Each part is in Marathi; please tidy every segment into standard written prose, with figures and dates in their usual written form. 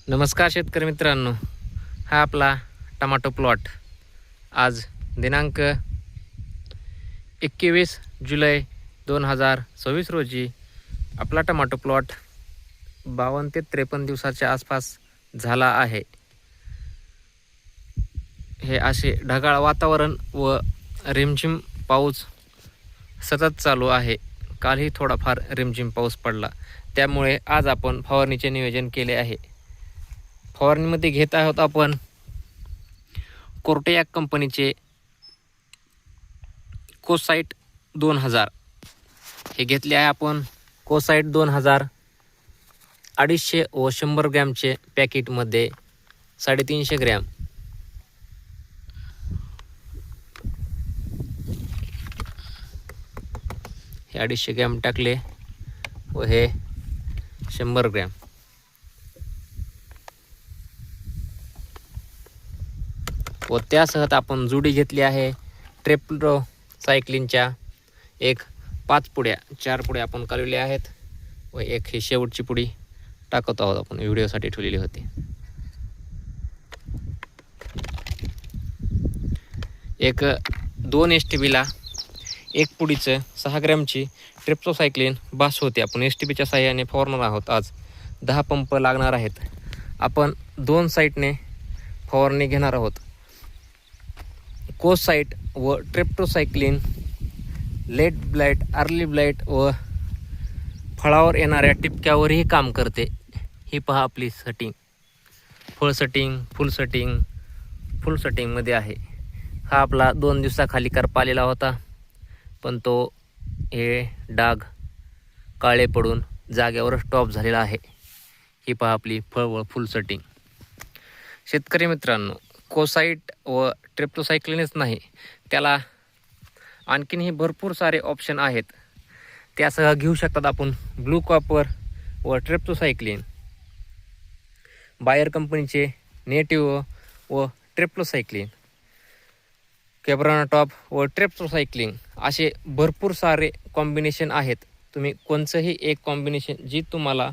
नमस्कार शेतकरी मित्रांनो, हा आपला टमाटो प्लॉट आज दिनांक 21 जुलै 2026 रोजी आपला टमाटो प्लॉट 52 ते 53 दिवसाच्या आसपास झाला आहे. हे असे ढगाळ वातावरण व रिमझिम पाऊस सतत चालू आहे. कालही थोडाफार रिमझिम पाऊस पडला, त्यामुळे आज आपण फवारणीचे नियोजन केले आहे. फवारणीमध्ये घेत आहोत आपण कोर्टेयाक कंपनीचे कोसाइट 2000 हे घेतले आहे आपण. कोसाइट 2000 250 व 100 ग्रॅमचे पॅकेटमध्ये 350 ग्रॅम हे 250 ग्रॅम टाकले व हे 100 ग्रॅम व त्यासह आपण जुडी घेतली आहे ट्रेप्टोसायक्लिनच्या 5 पुड्या 4 पुड्या आपण काढलेल्या आहेत व एक ही शेवटची पुडी टाकत आहोत आपण, व्हिडिओसाठी ठेवलेली होती. 2 STBला 1 पुडीचं 6 ग्रॅमची ट्रेप्टोसायक्लिन बास होते. आपण STBच्या साहाय्याने फवारणार आहोत. आज 10 पंप लागणार आहेत. आपण 2 साईटने फवारणी घेणार आहोत. कोसाइट व ट्रेप्टोसायक्लिन लेट ब्लाइट, अर्ली ब्लाइट व फळावर येणाऱ्या टिपक्यावरही काम करते. ही पहा आपली सेटिंग, फळ सेटिंग, फुल सेटिंगमध्ये आहे. हा आपला 2 दिवसाखाली करपा आलेला होता, पण तो हे डाग काळे पडून जागेवर स्टॉप झालेला आहे. ही पहा आपली फळ व फुल सेटिंग. शेतकरी मित्रांनो, कोसाइट व ट्रेप्टोसायक्लिनच नाही, त्याला आणखीनही भरपूर सारे ऑप्शन आहेत. त्यासह घेऊ शकतात आपण ब्लू कॉपर व ट्रेप्टोसायक्लिन, बायर कंपनीचे नेटिव्ह व ट्रेप्टोसायक्लिन, केब्राना टॉप व ट्रेप्टोसायक्लिन, असे भरपूर सारे कॉम्बिनेशन आहेत. तुम्ही कोणचंही एक कॉम्बिनेशन जी तुम्हाला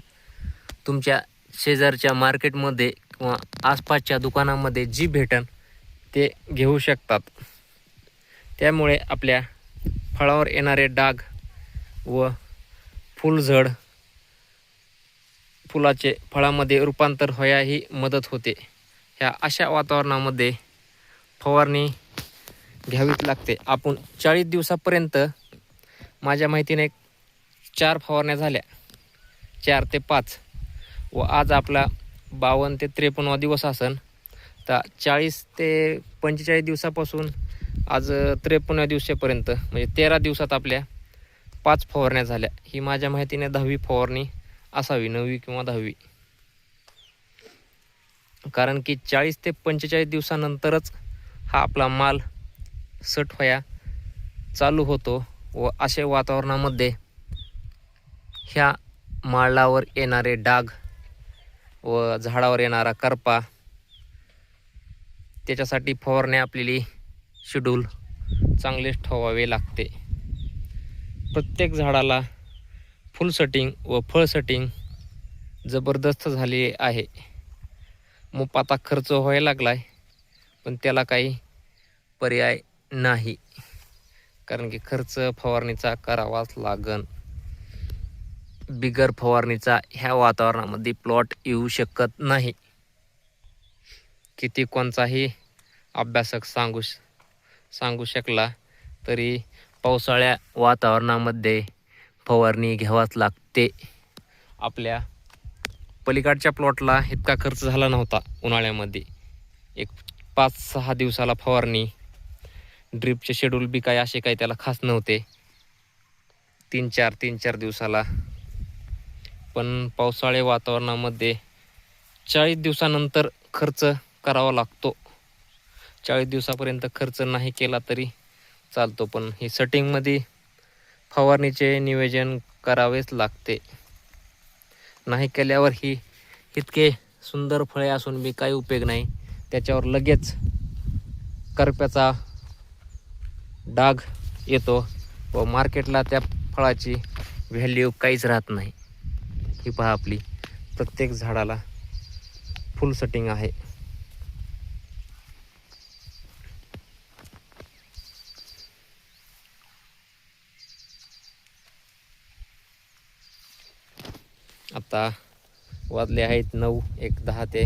तुमच्या शेजारच्या मार्केटमध्ये किंवा आसपासच्या दुकानामध्ये जी भेटन ते घेऊ शकतात. त्यामुळे आपल्या फळावर येणारे डाग व फुलझड, फुलाचे फळामध्ये रूपांतर व्हायही मदत होते. ह्या अशा वातावरणामध्ये फवारणी घ्यावीच लागते. आपण 40 दिवसापर्यंत माझ्या माहितीने 4 फवारण्या झाल्या, 4 ते 5, व आज आपला 52 ते 53वा दिवस असन. तर 40 ते 45 दिवसापासून आज 53व्या दिवसापर्यंत म्हणजे 13 दिवसात आपल्या 5 फवारण्या झाल्या. ही माझ्या माहितीने 10वी फवारणी असावी, 9वी किंवा 10वी. कारण की 40 ते 45 दिवसानंतरच हा आपला माल सट व्हाया चालू होतो व अशा वातावरणामध्ये ह्या माळावर येणारे डाग व झाडावर येणारा करपा, त्याच्यासाठी फवारणी आपल्याला शेड्यूल चांगलेच ठेवावे लागते. प्रत्येक झाडाला फुल सेटिंग व फळ सेटिंग जबरदस्त झाली आहे. मग आता खर्च व्हायला लागला आहे, पण त्याला काही पर्याय नाही, कारण की खर्च फवारणीचा करावाच लागन. बिगर फवारणीचा ह्या वातावरणामध्ये प्लॉट येऊ शकत नाही. किती कोणताही अभ्यासक सांगू शकला तरी पावसाळ्या वातावरणामध्ये फवारणी घ्यावाच लागते. आपल्या पलीकडच्या प्लॉटला इतका खर्च झाला नव्हता. उन्हाळ्यामध्ये 5-6 दिवसाला फवारणी, ड्रिपचे शेड्यूल बी काय असे काही त्याला खास नव्हते, 3-4 दिवसाला. पण पावसाळ्या वातावरणामध्ये 40 दिवसानंतर खर्च करावा लागतो. 40 दिवसापर्यंत खर्च नाही केला तरी चालतो, पण ही सेटिंगमध्ये फवारणीचे नियोजन करावेच लागते. नाही केल्यावर ही इतके सुंदर फळे असून बी काही उपयोग नाही. त्याच्यावर लगेच करप्याचा डाग येतो व मार्केटला त्या फळाची व्हॅल्यू काहीच राहत नाही. ही पहा आपली प्रत्येक झाडाला फुल सेटिंग आहे. आता वाजले आहेत 9. 10 ते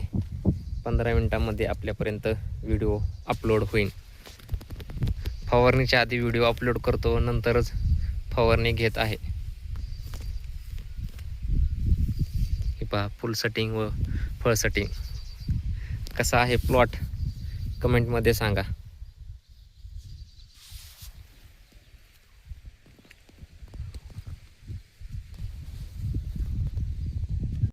15 मिनिटांमध्ये आपल्यापर्यंत व्हिडिओ अपलोड होईल. फवारणीच्या आधी व्हिडिओ अपलोड करतो, नंतरच फवारणी घेत आहे. हे पहा फुल सेटिंग व फळ सेटिंग. कसा आहे प्लॉट कमेंटमध्ये सांगा.